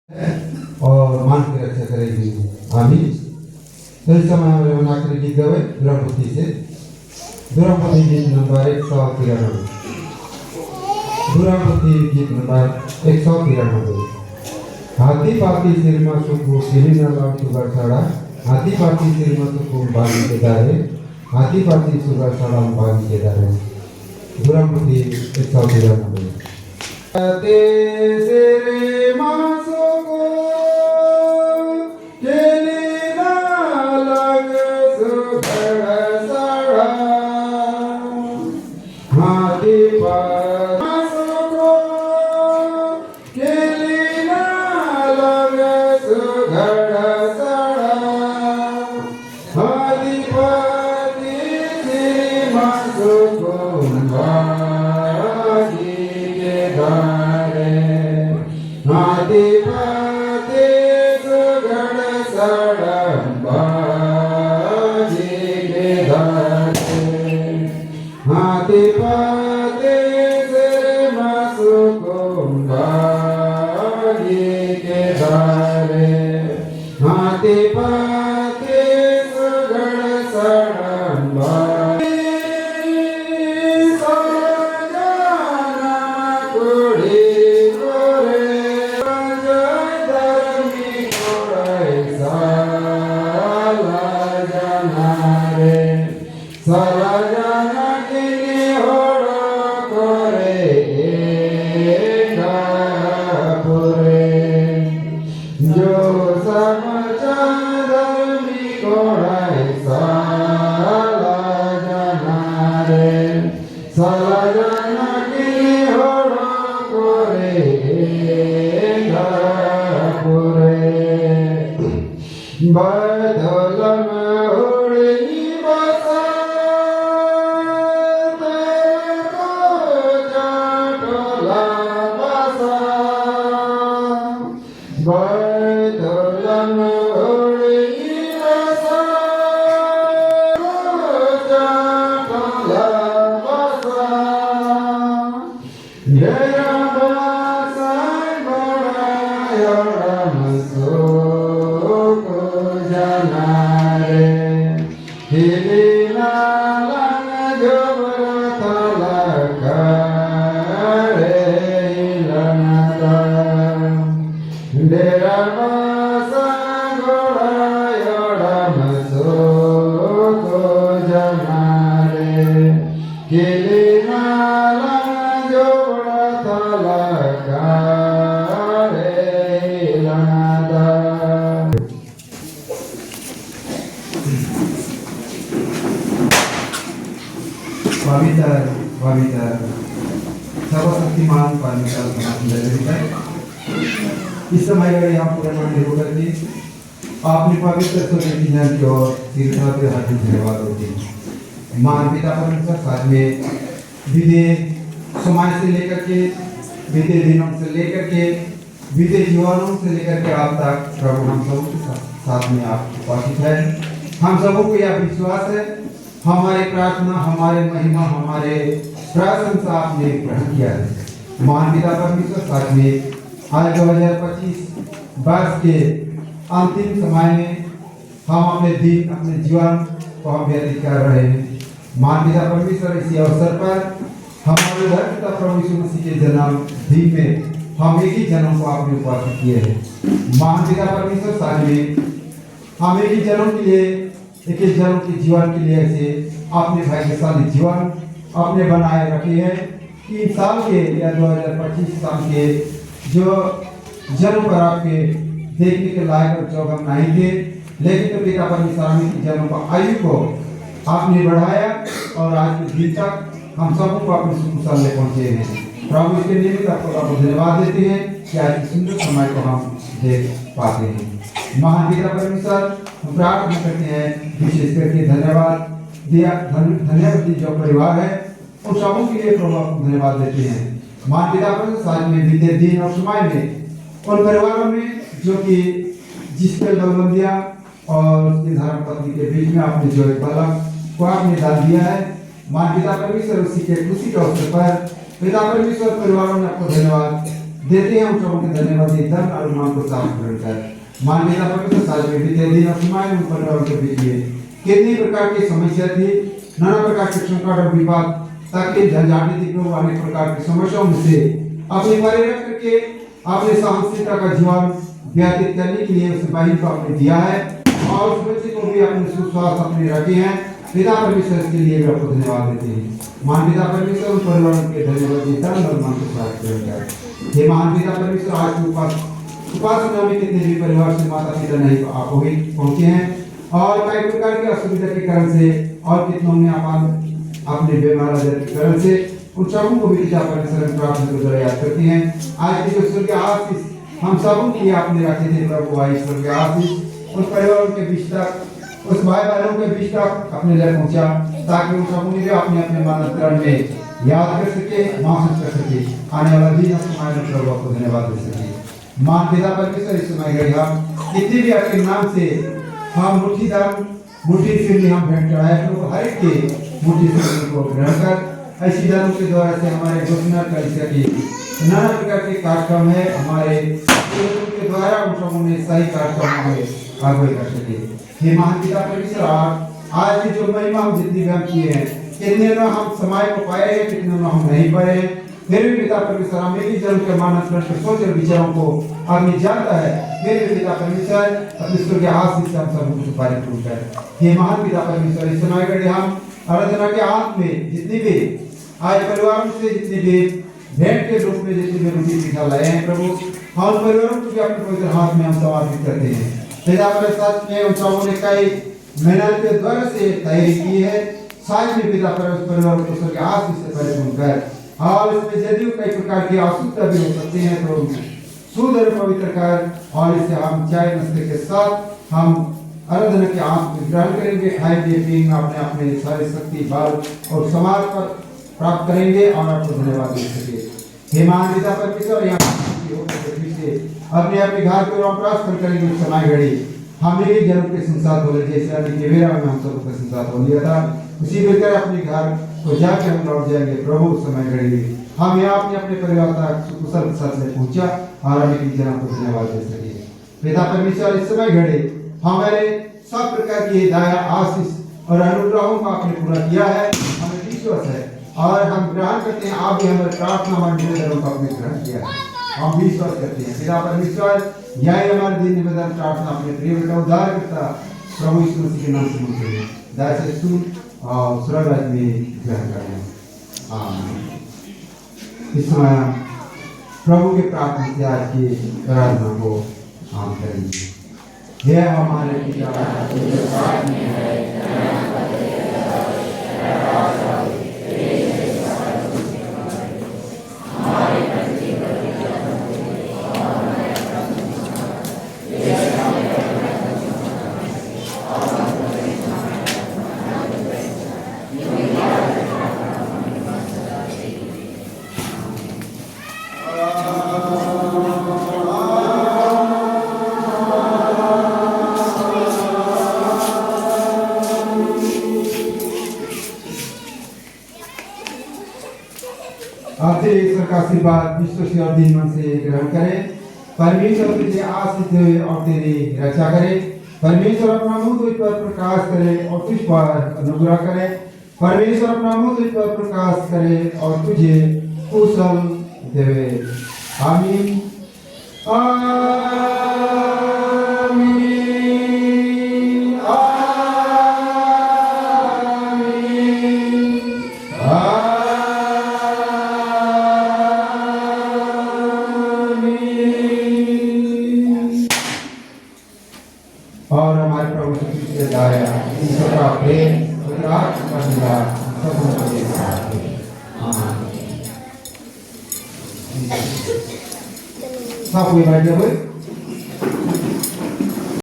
और मान की रक्षा करेगी। आमीन। तो इस समय हमें नागरिक गीत गए द्रौपदी से। द्रौपदी गीत नंबर 193। द्रौपदी गीत नंबर 193। हाथी पाती सिर में सुखो सिरी न लाव सुगर छड़ा, हाथी पाती सिर में सुखो बागी के दारे, हाथी पाती सुगर छड़ा बागी के दारे। द्रौपदी 193। सर्वशक्तिमान परमेश्वर इस समय अगर यहाँ पूरा मंदिर होकर के आपने पवित्र स्वयं की ओर तीर्थाते हाथी धन्यवाद होती है। मान पिता परमेश्वर साथ में बीते समाज से लेकर के बीते दिनों से लेकर के बीते जीवनों से लेकर के आप तक प्रभु हम सबके साथ में आप उपस्थित है। हम सबों को यह विश्वास है हमारे प्रार्थना हमारे महिमा हमारे प्रशंसा आपने ग्रहण किया है। महान पिता परमेश्वर साथ में आज 2025 वर्ष के अंतिम समय में हम अपने दिन अपने जीवन को हम व्यतीत कर रहे हैं। महान पिता परमेश्वर इसी अवसर पर हमारे घर पिता प्रभु यीशु मसीह के जन्म दिन में हम एक ही जन्म को आपने उपस्थित किए हैं। महान पिता परमेश्वर साथ में हम एक ही जन्म के लिए एक ही जन्म के जीवन के लिए ऐसे आपने भाग्यशाली जीवन आपने बनाए रखे हैं कि साल के या 2025 साल के जो जन्म पर आपके देखने के लायक और जो हम नहीं थे, लेकिन तो पिता परमेश्वर की जन्म का आयु को आपने बढ़ाया और आज के दिन तक हम सबको अपने सुकुशल में पहुंचे हैं। प्रभु इसके निमित्त आपको धन्यवाद देते हैं कि आज इस सुंदर समय को हम देख पाते हैं। महान पिता परमेश्वर हम प्रार्थना करते हैं विशेष करके धन्यवाद धन्यवाद जो परिवार है उन सबों के लिए प्रभु आपको धन्यवाद देते हैं। महान पिता परमेश्वर साथ में बीते दिन और समय में उन परिवारों में जो कि जिसके दलबंदियां और उसकी धर्म पत्नी के बीच में आपने जो एक बालक को आपने डाल दिया है। महान पिता परमेश्वर उसी के खुशी के अवसर पर पिता परमेश्वर परिवारों ने आपको धन्यवाद देते हैं उन सबों के धन्यवाद देता और मान को साफ कर मान पिता परमेश्वर साज में बीते दिन अपमान उन परिवारों के बीच में कितनी प्रकार की समस्या थी, नाना प्रकार के संकट और विवाद ताकि झंझाटी थी प्रभु अनेक प्रकार की समस्याओं से अपने बारे रख करके आपने सहनशीलता का जीवन व्यतीत करने के लिए उस बहन को आपने दिया है और उस बच्चे को भी अपने सुस्वास्थ्य अपने रखे हैं। पिता परमेश्वर के लिए भी आपको धन्यवाद देते हैं। महान पिता परमेश्वर उन परिवारों के धन्यवाद देता है और मान को साथ करेगा। हे महान पिता परमेश्वर आज उपासना में कितने भी परिवार से माता पिता नहीं आप पहुंचे हैं और कई प्रकार की असुविधा के कारण से और कितनों में अपने बीमार के कारण से उन सबों को भी पिता परमेश्वर प्रार्थना के द्वारा याद करते हैं। आज की जो स्वर्गीय आशीष हम सबों के लिए आपने रखे थे प्रभु आई स्वर्गीय आशीष उस परिवारों के बीच तक उस भाई बहनों के बीच तक अपने लिए पहुंचा ताकि उन सबों ने भी अपने अपने मानवकरण में याद कर सके महसूस कर सके आने वाला दिन समय में प्रभु आपको धन्यवाद दे सके। मान पिता परमेश्वर इस समय गए हम कितने भी आपके नाम से हम मुट्ठी से भी हम भेंट चढ़ाए तो हर एक के मुट्ठी से को ग्रहण कर ऐसी दानों के द्वारा से हमारे घोषणा कर सके। नाना प्रकार के कार्यक्रम है हमारे के द्वारा उन सबों में सही कार्यक्रम में अगुवाई कर सके। हे महान पिता परमेश्वर आज की जो महिमा हम जितनी भी हम किए हैं कितने लोग हम समय को पाए हैं कितने लोग हम नहीं पाए हैं फिर भी पिता परमेश्वर हमें भी जन्म के मानस के सोच और विचारों को आपने जानता है फिर भी पिता परमेश्वर अपने स्वर्ग के आशीष से हम सबको सुपारी पूर्ण कर। हे महान पिता परमेश्वर इस समय घड़ी हम आराधना के हाथ में जितनी भी आज परिवारों से जितनी भी भेंट के रूप में जितनी भी रोटी पीठा लाए हैं प्रभु हम परिवारों को भी अपने पवित्र हाथ में हम समर्पित करते हैं। पिता परमेश्वर ने उन सबों ने कई मेहनत के द्वारा से तैयारी की है साथ में पिता परमेश्वर परिवार को स्वर्ग के आशीष से परिपूर्ण कर और इसमें यदि कई प्रकार की असुविधा भी हो सकती है तो शुद्ध और पवित्र कर और इसे हम चाय नाश्ते के साथ हम आराधना के आंख में ग्रहण करेंगे खाएंगे पिएंगे अपने अपने सारी शक्ति बल और समाज पर प्राप्त करेंगे और आपको धन्यवाद दे सके। हे महान पिता परमेश्वर यहाँ से अपने अपने घर को हम प्रार्थना करेंगे उस समय घड़ी हमें भी जन्म के संसार बोले जैसे अभी वेरा में हम सबको संसार बोल लिया था उसी प्रकार अपने घर को जाके हम लौट जाएंगे प्रभु उस समय घड़ी हम यहाँ अपने परिवार तक कुशल साथ से पहुंचा और हमें की जन्म को धन्यवाद दे सके। पिता परमेश्वर इस समय घड़ी हमारे सब प्रकार की दया आशीष और अनुग्रहों को आपने पूरा किया है हमें विश्वास है और हम ग्रहण करते हैं आप भी हमारे प्रार्थना हमारे निवेदनों को आपने ग्रहण किया है हम विश्वास करते हैं। पिता परमेश्वर यही हमारे दिन निवेदन प्रार्थना अपने प्रिय बेटा उद्धार करता प्रभु यीशु मसीह के नाम से मांगते हैं दया से सुन और स्वर्ग राज्य में ग्रहण करें आमीन। इस समय प्रभु के प्रार्थना से आज की आराधना को हम करेंगे। हे हमारे पिता आपसे ईश्वर का आशीर्वाद विश्व से और दिन मन से ग्रहण करें। परमेश्वर तुझे आशीष दे और तेरी रक्षा करे। परमेश्वर अपना मुंह तुझ पर प्रकाश करे और तुझ पर अनुग्रह करे। परमेश्वर अपना मुंह तुझ पर प्रकाश करे और तुझे कुशल देवे। आमीन आमीन और हमारे प्रभु यीशु के द्वारा ईश्वर का प्रेम सब कोई बैठ जाओ।